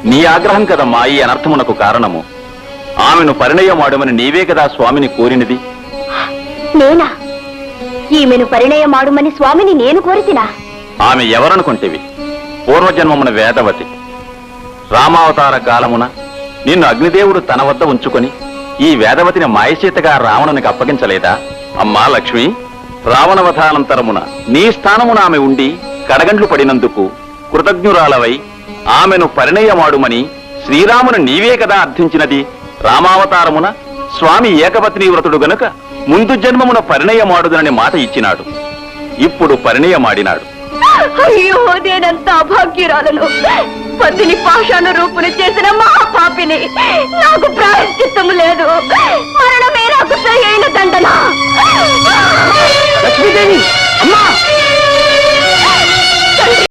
నీ ఆగ్రహం కదమ్మా ఈ అనర్థమునకు కారణము. ఆమెను పరిణయమాడమని నీవే కదా స్వామిని కోరినది. నేనా? ఈమెను పరిణయమాడుమని స్వామిని నేను కోరితినా? ఆమె ఎవరనుకుంటేవి? పూర్వజన్మమున వేదవతి. రామావతార కాలమున నిన్ను అగ్నిదేవుడు తన వద్ద ఉంచుకొని ఈ వేదవతిని మాయచేతగా రావణునికి అప్పగించలేదా? అమ్మా లక్ష్మి, రావణవధానంతరమున నీ స్థానమున ఆమె ఉండి కడగండ్లు పడినందుకు కృతజ్ఞురాలవై ఆమెను పరిణయమాడుమని శ్రీరామును నీవే కదా అర్థించినది. రామావతారమున స్వామి ఏకపత్ని వ్రతుడు గనుక ముందు జన్మమున పరిణయమాడుదనని మాట ఇచ్చినాడు. ఇప్పుడు పరిణయమాడినాడు. అయ్యో, నేనంత అభాగ్యురాలను, పతిని పాషాణ రూపుని చేసిన మహాపాపిని. నాకు ప్రాయశ్చిత్తము లేదు. మరణమే నాకు సరైన దండన. లక్ష్మీదేవి అమ్మా!